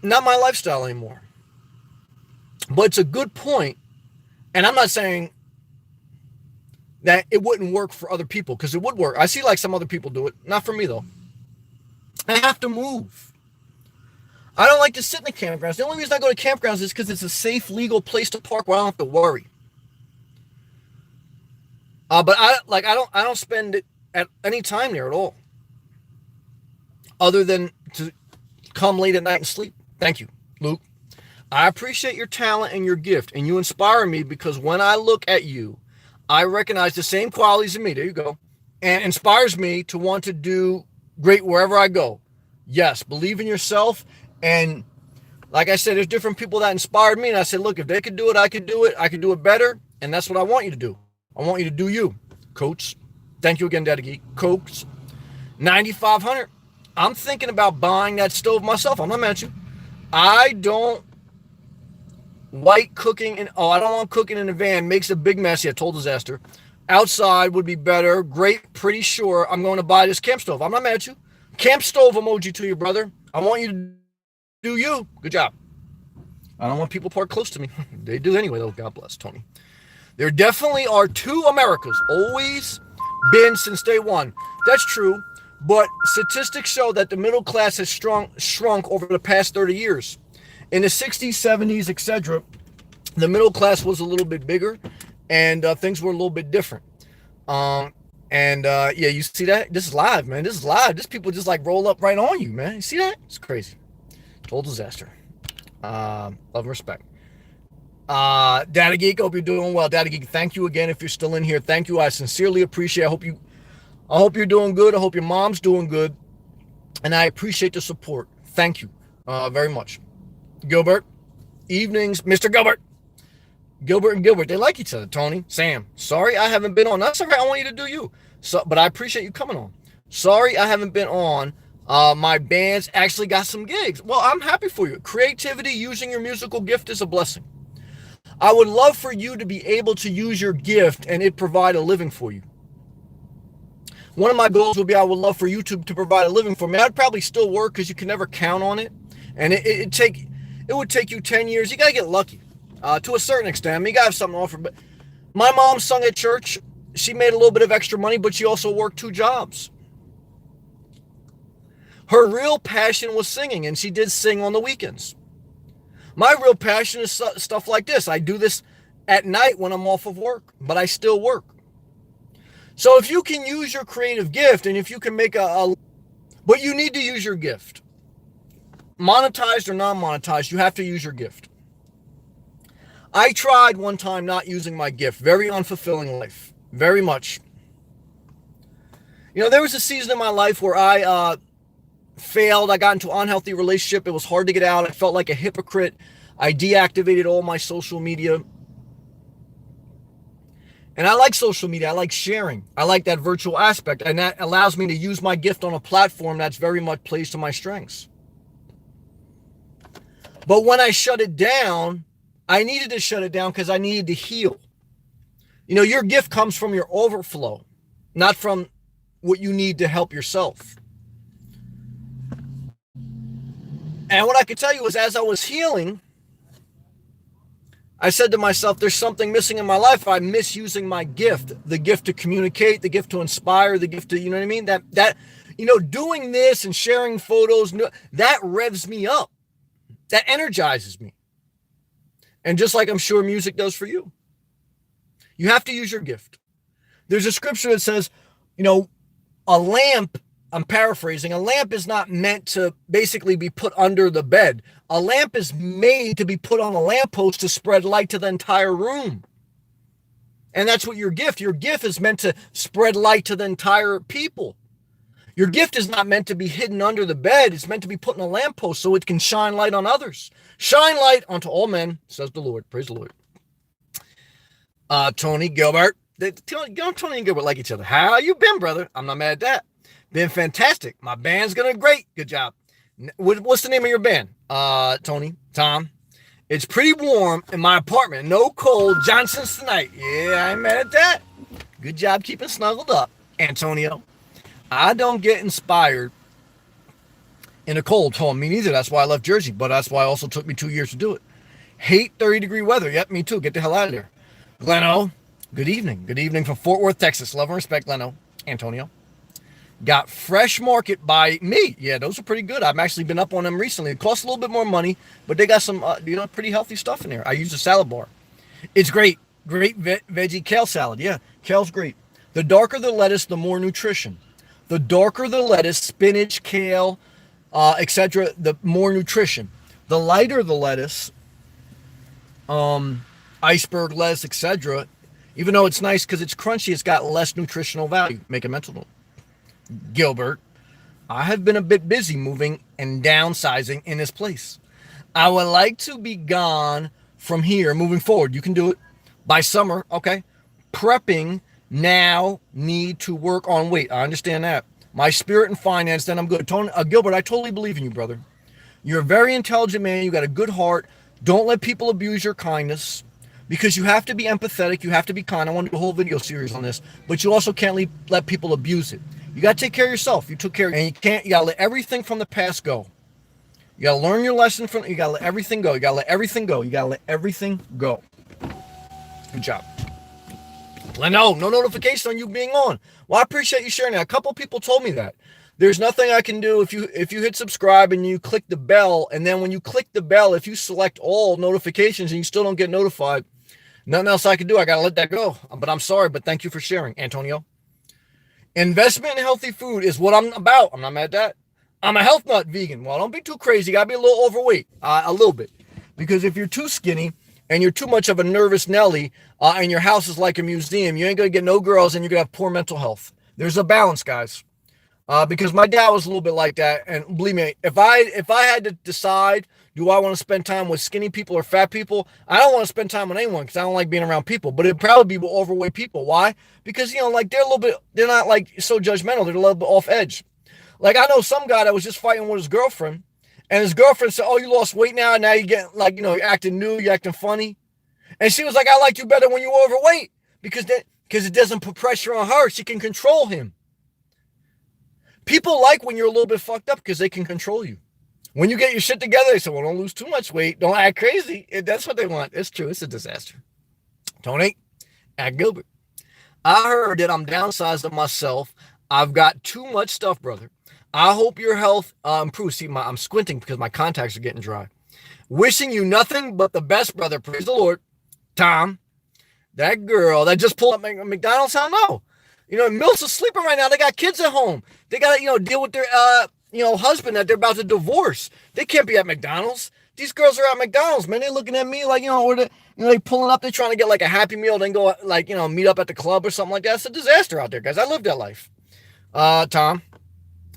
not my lifestyle anymore. But it's a good point. And I'm not saying that it wouldn't work for other people, because it would work. I see like some other people do it. Not for me, though. I have to move. I don't like to sit in the campgrounds. The only reason I go to campgrounds is because it's a safe, legal place to park where I don't have to worry. But I don't spend it at any time there at all, other than to come late at night and sleep. Thank you, Luke. I appreciate your talent and your gift, and you inspire me, because when I look at you, I recognize the same qualities in me. There you go. And inspires me to want to do great wherever I go. Yes, believe in yourself. And like I said, there's different people that inspired me. And I said, look, if they could do it, I could do it. I could do it better. And that's what I want you to do. I want you to do you, Coach. Thank you again, Daddy Geek. Coach, 9,500. I'm thinking about buying that stove myself. I'm not mad at you. I don't like cooking. I don't want cooking in a van. Makes a big mess. Yeah, total disaster. Outside would be better. Great. Pretty sure I'm going to buy this camp stove. I'm not mad at you. Camp stove emoji to you, brother. I want you to do you. Good job. I don't want people park close to me. They do anyway, though. God bless, Tony. There definitely are two Americas. Always been since day one. That's true. But statistics show that the middle class has shrunk over the past 30 years. In the 60s, 70s, etc., the middle class was a little bit bigger, and things were a little bit different. Yeah, you see that? This is live, man. This is live. This people just like roll up right on you, man. You see that? It's crazy. Total disaster. Love and respect. Data Geek, hope you're doing well. Data Geek, thank you again if you're still in here. Thank you. I sincerely appreciate it. I hope you're doing good. I hope your mom's doing good. And I appreciate the support. Thank you very much. Gilbert, evenings, Mr. Gilbert. Gilbert and Gilbert, they like each other. Tony, Sam, sorry I haven't been on. That's all right. I want you to do you. So, but I appreciate you coming on. Sorry I haven't been on. My band's actually got some gigs. Well, I'm happy for you. Creativity, using your musical gift is a blessing. I would love for you to be able to use your gift and it provide a living for you. One of my goals would be I would love for YouTube to provide a living for me. I'd probably still work because you can never count on it. And it would take you 10 years. You got to get lucky to a certain extent. I mean, you got to have something to offer. But my mom sung at church. She made a little bit of extra money, but she also worked 2 jobs. Her real passion was singing, and she did sing on the weekends. My real passion is stuff like this. I do this at night when I'm off of work, but I still work. So if you can use your creative gift, and if you can make but you need to use your gift. Monetized or non-monetized, you have to use your gift. I tried one time not using my gift. Very unfulfilling life. Very much. There was a season in my life where I failed. I got into an unhealthy relationship. It was hard to get out. I felt like a hypocrite. I deactivated all my social media. And I like social media. I like sharing. I like that virtual aspect. And that allows me to use my gift on a platform that's very much plays to my strengths. But when I shut it down, I needed to shut it down because I needed to heal. Your gift comes from your overflow, not from what you need to help yourself. And what I could tell you is, as I was healing, I said to myself, there's something missing in my life. I miss using my gift, the gift to communicate, the gift to inspire, the gift to, you know what I mean? That doing this and sharing photos, that revs me up. That energizes me. And just like I'm sure music does for you. You have to use your gift. There's a scripture that says, a lamp, I'm paraphrasing, a lamp is not meant to basically be put under the bed. A lamp is made to be put on a lamppost to spread light to the entire room. And that's what your gift is meant to spread light to the entire people. Your gift is not meant to be hidden under the bed. It's meant to be put in a lamppost so it can shine light on others. Shine light unto all men, says the Lord. Praise the Lord. Tony Gilbert. Tony and Gilbert like each other. How you been, brother? I'm not mad at that. Been fantastic. My band's gonna great. Good job. What's the name of your band? Tony, Tom. It's pretty warm in my apartment. No cold. Johnson's tonight. Yeah, I ain't mad at that. Good job keeping snuggled up, Antonio. I don't get inspired in a cold. Oh, me neither. That's why I left Jersey, but that's why it also took me 2 years to do it. Hate 30-degree weather. Yep, me too. Get the hell out of there. Gleno, good evening. Good evening from Fort Worth, Texas. Love and respect, Gleno. Antonio. Got Fresh Market by me. Yeah, those are pretty good. I've actually been up on them recently. It costs a little bit more money, but they got some, pretty healthy stuff in there. I use a salad bar. It's great. Great veggie kale salad. Yeah, kale's great. The darker the lettuce, the more nutrition. The darker the lettuce, spinach, kale, etc., the more nutrition. The lighter the lettuce, iceberg lettuce, etc., even though it's nice because it's crunchy, it's got less nutritional value. Make a mental note. Gilbert, I have been a bit busy moving and downsizing in this place. I would like to be gone from here moving forward. You can do it by summer, okay? Prepping now, need to work on weight. I understand that. My spirit and finance, then I'm good. Gilbert, I totally believe in you, brother. You're a very intelligent man. You got a good heart. Don't let people abuse your kindness, because you have to be empathetic. You have to be kind. I want to do a whole video series on this, but you also can't let people abuse it. You got to take care of yourself. You took care of, and you got to let everything from the past go. You got to learn your lesson from, you got to let everything go. You got to let everything go. You got to let everything go. Good job. No notification on you being on. Well, I appreciate you sharing that. A couple people told me that. There's nothing I can do if you hit subscribe and you click the bell, and then when you click the bell, if you select all notifications and you still don't get notified, nothing else I can do. I got to let that go. But I'm sorry, but thank you for sharing, Antonio. Investment in healthy food is what I'm about. I'm not mad at that. I'm a health nut vegan. Well, don't be too crazy. You got to be a little overweight, a little bit. Because if you're too skinny and you're too much of a nervous Nelly and your house is like a museum, you ain't going to get no girls and you're going to have poor mental health. There's a balance, guys. Because my dad was a little bit like that. And believe me, if I had to decide, do I want to spend time with skinny people or fat people? I don't want to spend time with anyone because I don't like being around people. But it'd probably be with overweight people. Why? Because, they're a little bit, they're not like so judgmental. They're a little bit off edge. Like, I know some guy that was just fighting with his girlfriend. And his girlfriend said, oh, you lost weight now. And now you're getting you're acting new. You're acting funny. And she was like, I liked you better when you were overweight. Because it doesn't put pressure on her. She can control him. People like when you're a little bit fucked up because they can control you. When you get your shit together, they say, well, don't lose too much weight. Don't act crazy. That's what they want. It's true. It's a disaster. Tony, at Gilbert. I heard that I'm downsizing myself. I've got too much stuff, brother. I hope your health improves. See, I'm squinting because my contacts are getting dry. Wishing you nothing but the best, brother. Praise the Lord. Tom, that girl that just pulled up McDonald's, I don't know. Mills is sleeping right now. They got kids at home. They got to, deal with their, husband that they're about to divorce. They can't be at McDonald's. These girls are at McDonald's, man. They're looking at me like, they pulling up. They're trying to get like a Happy Meal, then go meet up at the club or something like that. It's a disaster out there, guys. I lived that life. Tom,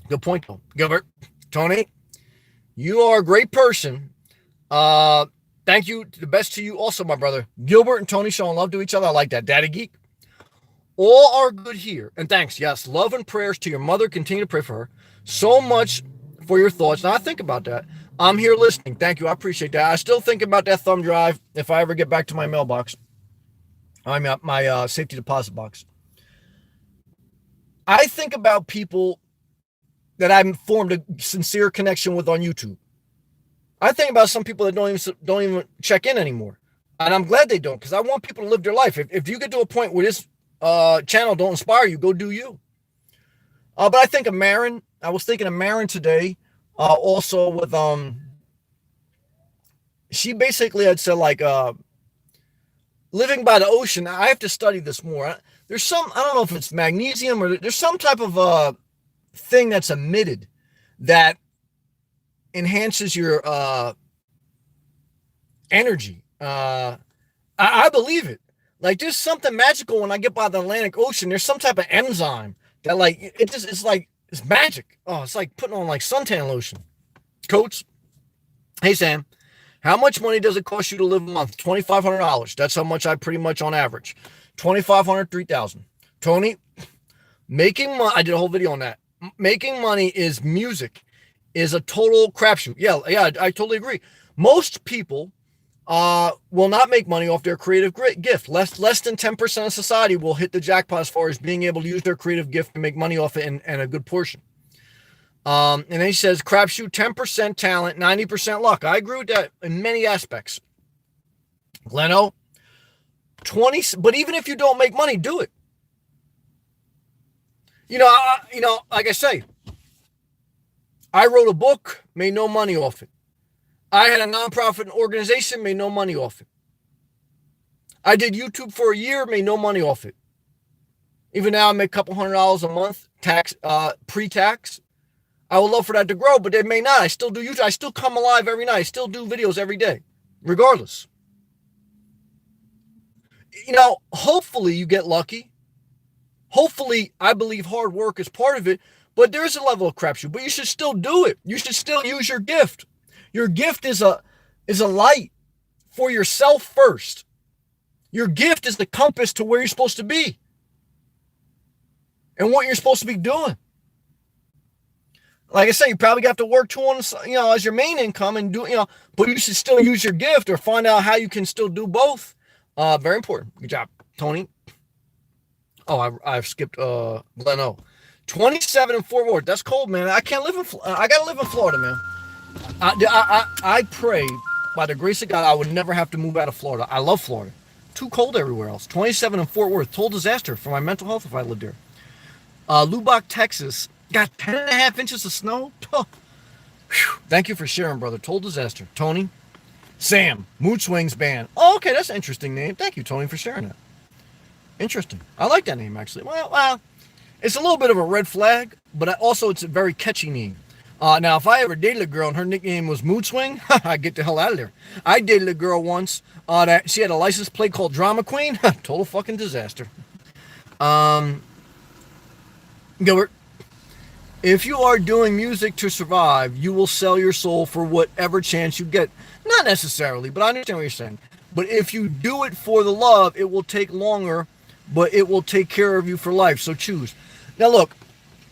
good point, though. Gilbert, Tony, you are a great person. Thank you. The best to you also, my brother. Gilbert and Tony showing love to each other. I like that. Daddy Geek. All are good here. And thanks. Yes. Love and prayers to your mother. Continue to pray for her. So much for your thoughts. Now, I think about that. I'm here listening. Thank you. I appreciate that. I still think about that thumb drive if I ever get back to my mailbox. My safety deposit box. I think about people that I've formed a sincere connection with on YouTube. I think about some people that don't even check in anymore. And I'm glad they don't, because I want people to live their life. If you get to a point where this channel don't inspire you, go do you. But I think of Marin. I was thinking of Marin today. Also with she basically had said living by the ocean. I have to study this more. There's some, I don't know if it's magnesium or there's some type of thing that's emitted that enhances your energy. I believe it. Like, there's something magical when I get by the Atlantic Ocean. There's some type of enzyme that it's magic. Oh, it's like putting on like suntan lotion. Coach, hey Sam, how much money does it cost you to live a month? $2,500. That's how much I pretty much on average. $2,500, $3,000. Tony, making money. I did a whole video on that. Making money is music, is a total crapshoot. Yeah, I totally agree. Most people will not make money off their creative gift. Less than 10% of society will hit the jackpot as far as being able to use their creative gift to make money off it, and a good portion. And then he says, crapshoot, 10% talent, 90% luck. I agree with that in many aspects. Gleno, 20, but even if you don't make money, do it. Like I say, I wrote a book, made no money off it. I had a nonprofit organization, made no money off it. I did YouTube for a year, made no money off it. Even now, I make a couple $100 a month, pre-tax. I would love for that to grow, but it may not. I still do YouTube. I still come alive every night. I still do videos every day, regardless. Hopefully you get lucky. Hopefully, I believe hard work is part of it, but there's a level of crapshoot. But you should still do it. You should still use your gift. Your gift is a light for yourself first. Your gift is the compass to where you're supposed to be and what you're supposed to be doing. Like I say, you probably got to work as your main income and but you should still use your gift or find out how you can still do both. Very important. Good job, Tony. Oh, I've skipped Gleno. 27 in Fort Worth. That's cold, man. I can't live I gotta live in Florida, man. I pray by the grace of God I would never have to move out of Florida. I love Florida. Too cold everywhere else. 27 in Fort Worth. Total disaster for my mental health if I lived there. Lubbock, Texas. Got 10.5 inches of snow. Oh. Thank you for sharing, brother. Total disaster. Tony. Sam. Mood Swings Band. Oh, okay. That's an interesting name. Thank you, Tony, for sharing that. Interesting. I like that name, actually. Well, it's a little bit of a red flag, but also it's a very catchy name. Now, if I ever dated a girl and her nickname was Mood Swing, I'd get the hell out of there. I dated a girl once that she had a license plate called Drama Queen. Total fucking disaster. Gilbert, if you are doing music to survive, you will sell your soul for whatever chance you get. Not necessarily, but I understand what you're saying. But if you do it for the love, it will take longer, but it will take care of you for life. So choose. Now, look,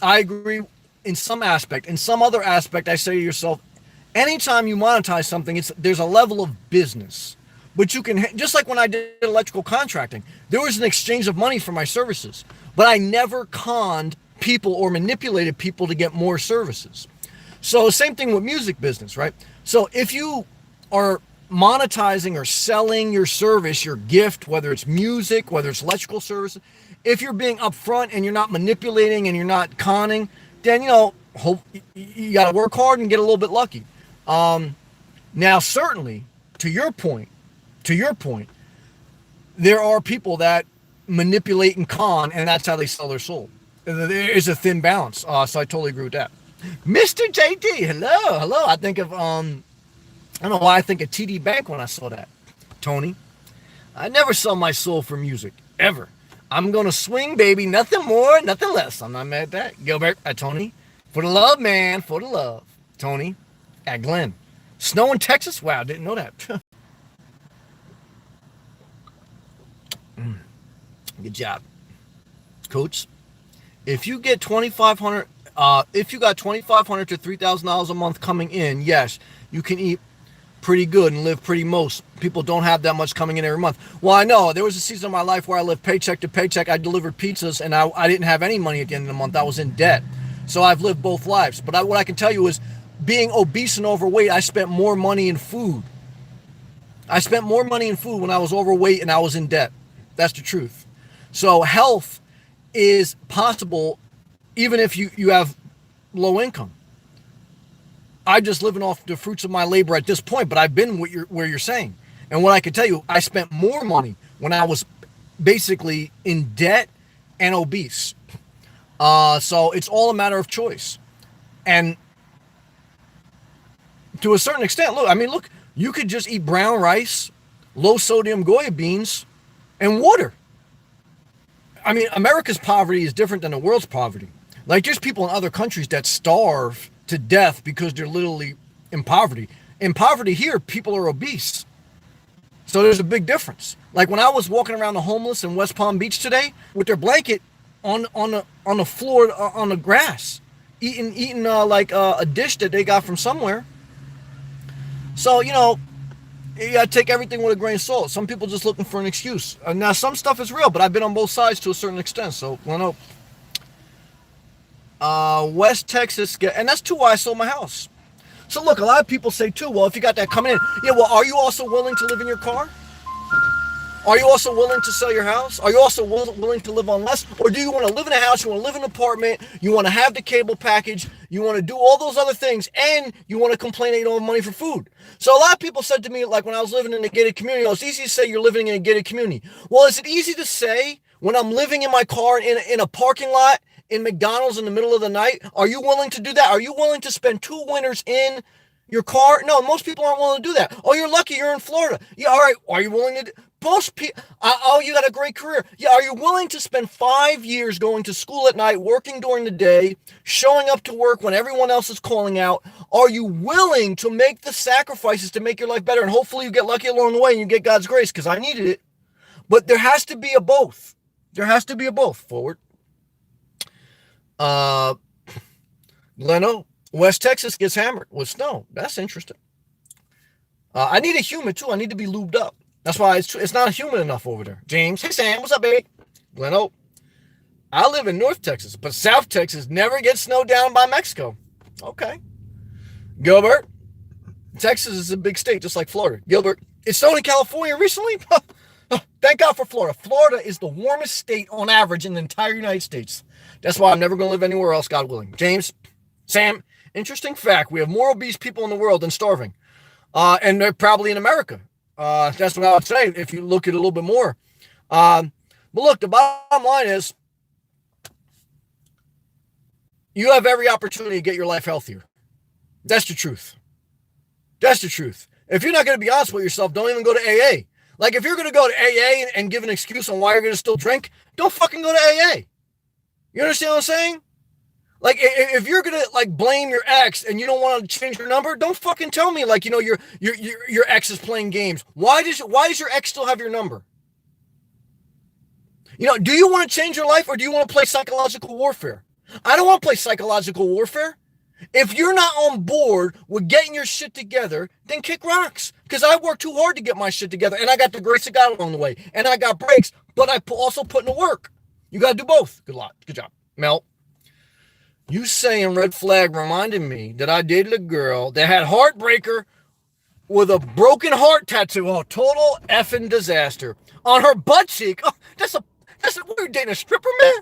I agree in some aspect. In some other aspect, I say to yourself, anytime you monetize something, there's a level of business. But you can, just like when I did electrical contracting, there was an exchange of money for my services. But I never conned people or manipulated people to get more services. So same thing with music business, right? So if you are monetizing or selling your service, your gift, whether it's music, whether it's electrical services, if you're being upfront and you're not manipulating and you're not conning, then you got to work hard and get a little bit lucky. Now, certainly, to your point, there are people that manipulate and con, and that's how they sell their soul. There is a thin balance, so I totally agree with that. Mr. JD, hello. I think of I don't know why I think of TD Bank when I saw that. Tony, I never sell my soul for music ever. I'm gonna swing, baby. Nothing more, nothing less. I'm not mad at that. Gilbert, Tony, for the love, man, for the love. Tony, at Glenn. Snow in Texas? Wow, didn't know that. Good job, Coach. If you get $2,500, if you got $2,500 to $3,000 a month coming in, yes, you can eat pretty good and live pretty. Most people don't have that much coming in every month. Well, I know there was a season of my life where I lived paycheck to paycheck. I delivered pizzas and I didn't have any money at the end of the month. I was in debt. So I've lived both lives. But what I can tell you is being obese and overweight, I spent more money in food. I spent more money in food when I was overweight and I was in debt. That's the truth. So health is possible even if you have low income. I'm just living off the fruits of my labor at this point, but I've been where you're saying. And what I can tell you, I spent more money when I was basically in debt and obese. So it's all a matter of choice. And to a certain extent, look, you could just eat brown rice, low sodium Goya beans, and water. I mean, America's poverty is different than the world's poverty. Like, there's people in other countries that starve to death because they're literally in poverty. In poverty here, people are obese. So there's a big difference. Like when I was walking around the homeless in West Palm Beach today with their blanket on the floor, on the grass, eating like a dish that they got from somewhere. So, you know, you gotta take everything with a grain of salt. Some people just looking for an excuse. Now, some stuff is real, but I've been on both sides to a certain extent. So, you know, West Texas, and that's too why I sold my house. So, look, a lot of people say too, well, if you got that coming in, yeah, well, are you also willing to live in your car? Are you also willing to sell your house? Are you also willing to live on less? Or do you want to live in a house? You want to live in an apartment? You want to have the cable package? You want to do all those other things? And you want to complain that you don't have money for food? So a lot of people said to me, like when I was living in a gated community, oh, it's easy to say you're living in a gated community. Well, is it easy to say when I'm living in my car in a parking lot in McDonald's in the middle of the night? Are you willing to do that? Are you willing to spend 2 winters in your car? No, most people aren't willing to do that. Oh, you're lucky you're in Florida. Yeah, all right. Are you willing to most people, oh, you got a great career. Yeah, are you willing to spend 5 years going to school at night, working during the day, showing up to work when everyone else is calling out? Are you willing to make the sacrifices to make your life better? And hopefully you get lucky along the way and you get God's grace, because I needed it. But there has to be a both. There has to be a both. Forward. Leno, West Texas gets hammered with snow. That's interesting. I need a humid too. I need to be lubed up. That's why it's not humid enough over there. James, hey Sam, what's up, baby? Gleno, I live in North Texas, but South Texas never gets snowed down by Mexico. Okay. Gilbert, Texas is a big state, just like Florida. Gilbert, it snowed in California recently? Thank God for Florida. Florida is the warmest state on average in the entire United States. That's why I'm never going to live anywhere else, God willing. James, Sam, interesting fact, we have more obese people in the world than starving. And they're probably in America. That's what I would say if you look at it a little bit more. But look, the bottom line is you have every opportunity to get your life healthier. That's the truth. That's the truth. If you're not going to be honest with yourself, don't even go to AA. Like if you're going to go to AA and give an excuse on why you're going to still drink, don't fucking go to AA. You understand what I'm saying? Like, if you're gonna like blame your ex and you don't want to change your number, don't fucking tell me like, you know, your ex is playing games. Why does your ex still have your number? You know, do you want to change your life or do you want to play psychological warfare? I don't want to play psychological warfare. If you're not on board with getting your shit together, then kick rocks. Because I worked too hard to get my shit together, and I got the grace of God along the way, and I got breaks, but I also put in the work. You got to do both. Good luck. Good job, Mel. You saying red flag reminded me that I dated a girl that had Heartbreaker with a broken heart tattoo. Oh, total effing disaster. On her butt cheek. Oh, what are you dating, a stripper, man?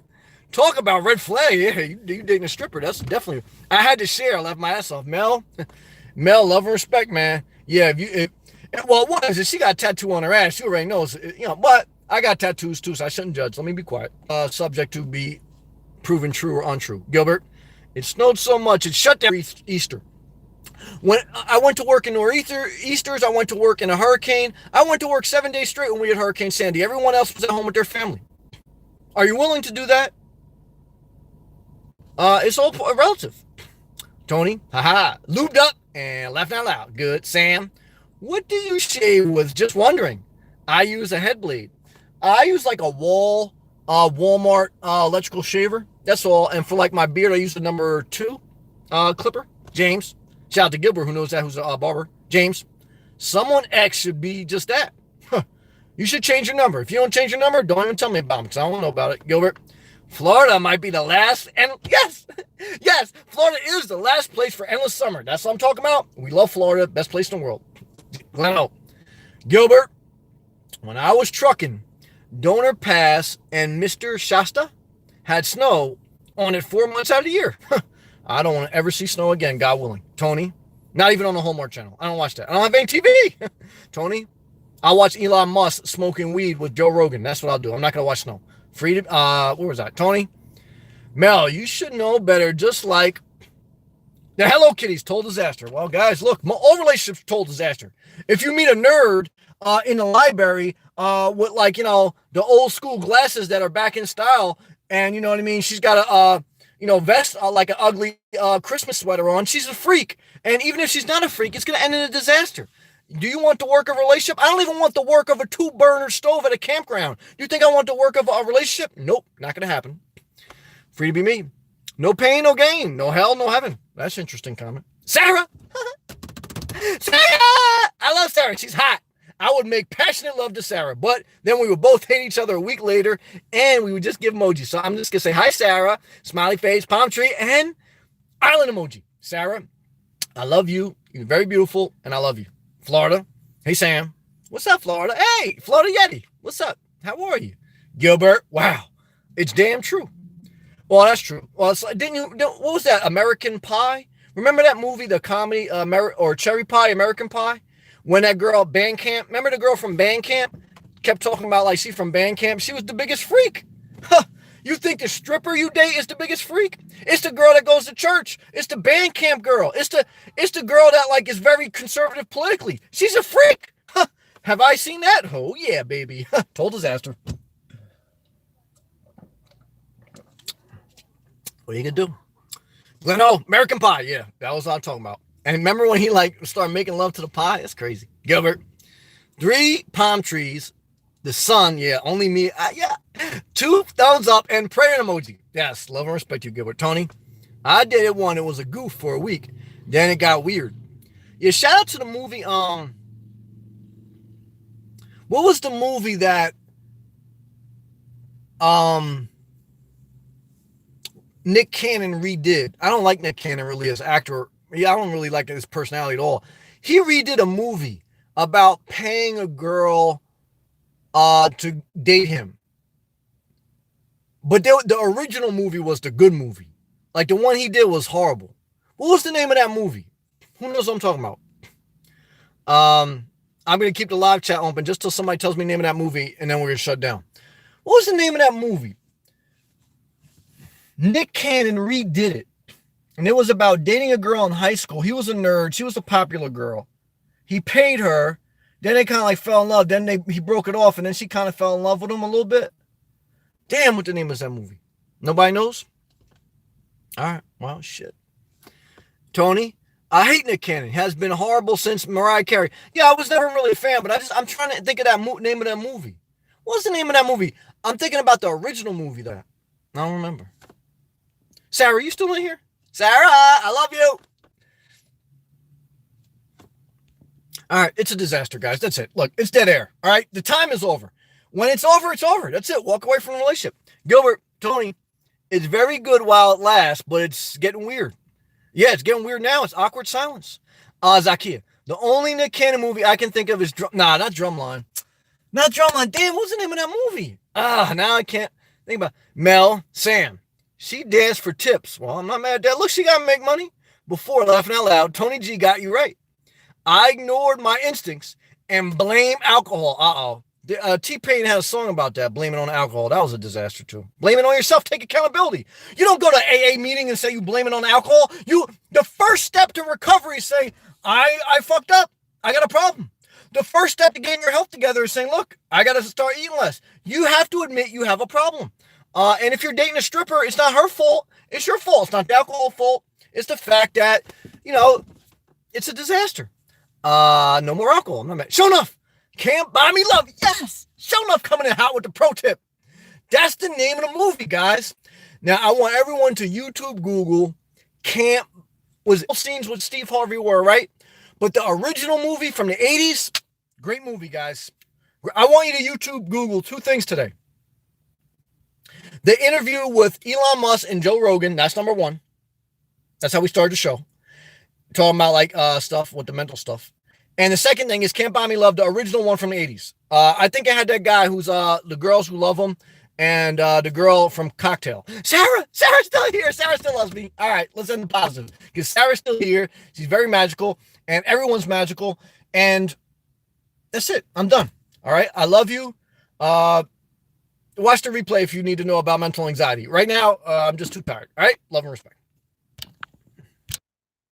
Talk about red flag. Yeah, you dating a stripper. That's definitely, I had to share. I left my ass off. Mel, love and respect, man. Yeah, well, one is she got a tattoo on her ass. She already knows, you know, but I got tattoos too, so I shouldn't judge. Let me be quiet. Subject to be proven true or untrue. Gilbert, it snowed so much, it shut down Easter. When I went to work in Easters, I went to work in a hurricane. I went to work 7 days straight when we had Hurricane Sandy. Everyone else was at home with their family. Are you willing to do that? It's all relative. Tony, haha, lubed up and laughed out loud. Good. Sam, what do you shave with? Just wondering. I use a head blade. I use like a Walmart electrical shaver. That's all. And for like my beard, I use the number 2 clipper. James, shout out to Gilbert, who knows that, who's a barber. James, someone X should be just that. You should change your number. If you don't change your number, don't even tell me about it because I don't know about it. Gilbert, Florida might be the last, and yes, Florida is the last place for endless summer. That's what I'm talking about. We love Florida, best place in the world. Gleno, Gilbert, when I was trucking, Donor Pass and Mr. Shasta had snow on it 4 months out of the year. I don't want to ever see snow again, God willing. Tony, not even on the Hallmark Channel. I don't watch that. I don't have any TV. Tony, I'll watch Elon Musk smoking weed with Joe Rogan. That's what I'll do. I'm not going to watch snow. Freedom, where was that? Tony, Mel, you should know better, just like the Hello Kitty's total disaster. Well, guys, look, all relationships total disaster. If you meet a nerd in the library with like, you know, the old school glasses that are back in style, and you know what I mean, she's got a vest like an ugly Christmas sweater on, she's a freak. And even if she's not a freak, it's going to end in a disaster. Do you want the work of a relationship? I don't even want the work of a 2-burner stove at a campground. Do you think I want the work of a relationship? Nope, not going to happen. Free to be me. No pain, no gain. No hell, no heaven. That's an interesting comment. Sarah! Sarah! I love Sarah. She's hot. I would make passionate love to Sarah, but then we would both hate each other a week later, and we would just give emojis. So I'm just going to say, hi, Sarah, smiley face, palm tree, and island emoji. Sarah, I love you. You're very beautiful, and I love you. Florida, hey, Sam. What's up, Florida? Hey, Florida Yeti. What's up? How are you? Gilbert, wow. It's damn true. Well, that's true. Well, it's like, what was that, American Pie? Remember that movie, the comedy, or Cherry Pie, American Pie? When that girl, Bandcamp, remember the girl from Bandcamp? Kept talking about, like, she from Bandcamp. She was the biggest freak. Huh. You think the stripper you date is the biggest freak? It's the girl that goes to church. It's the Bandcamp girl. It's the girl that, like, is very conservative politically. She's a freak. Huh. Have I seen that? Oh, yeah, baby. Total disaster. What are you going to do? No, American Pie. Yeah, that was what I'm talking about. And remember when he, like, started making love to the pie? That's crazy. Gilbert. 3 palm trees. The sun. Yeah, only me. Yeah. 2 thumbs up and prayer emoji. Yes, love and respect you, Gilbert. Tony, I did it one. It was a goof for a week. Then it got weird. Yeah, shout out to the movie. What was the movie that Nick Cannon redid? I don't like Nick Cannon really as actor. Yeah, I don't really like his personality at all. He redid a movie about paying a girl to date him. But the original movie was the good movie. Like, the one he did was horrible. What was the name of that movie? Who knows what I'm talking about? I'm going to keep the live chat open just till somebody tells me the name of that movie, and then we're going to shut down. What was the name of that movie? Nick Cannon redid it. And it was about dating a girl in high school. He was a nerd. She was a popular girl. He paid her. Then they kind of like fell in love. Then he broke it off, and then she kind of fell in love with him a little bit. Damn, what the name is that movie? Nobody knows? All right. Well, shit. Tony, I hate Nick Cannon. He has been horrible since Mariah Carey. Yeah, I was never really a fan, but I'm trying to think of that name of that movie. What's the name of that movie? I'm thinking about the original movie that I don't remember. Sarah, are you still in here? Sarah, I love you. All right, it's a disaster, guys. That's it. Look, it's dead air. All right, the time is over. When it's over, it's over. That's it. Walk away from the relationship. Gilbert, Tony, it's very good while it lasts, but it's getting weird. Yeah, it's getting weird now. It's awkward silence. Zakia, the only Nick Cannon movie I can think of is not Drumline. Not Drumline. Damn, what's the name of that movie? Now I can't think about Mel, Sam. She danced for tips. Well, I'm not mad at that. Look, she got to make money. Before laughing out loud, Tony G got you right. I ignored my instincts and blame alcohol. T-Pain had a song about that, blaming on alcohol. That was a disaster too. Blame it on yourself. Take accountability. You don't go to AA meeting and say you blame it on alcohol. The first step to recovery is say, I fucked up. I got a problem. The first step to getting your health together is saying, look, I got to start eating less. You have to admit you have a problem. And if you're dating a stripper, it's not her fault. It's your fault. It's not the alcohol's fault. It's the fact that, it's a disaster. No more alcohol. Show enough. Can't buy me love. Yes. Show enough coming in hot with the pro tip. That's the name of the movie, guys. Now, I want everyone to YouTube, Google, scenes with Steve Harvey were, right? But the original movie from the 80s, great movie, guys. I want you to YouTube, Google 2 things today. The interview with Elon Musk and Joe Rogan, that's number 1. That's how we started the show. Talking about stuff with the mental stuff. And the second thing is Can't Buy Me Love, the original one from the 80s. I think I had that guy who's the girls who love him and the girl from Cocktail. Sarah's still here. Sarah still loves me. All right, let's end the positive. Because Sarah's still here. She's very magical and everyone's magical. And that's it. I'm done. All right. I love you. Watch the replay if you need to know about mental anxiety. Right now, I'm just too tired. All right. Love and respect.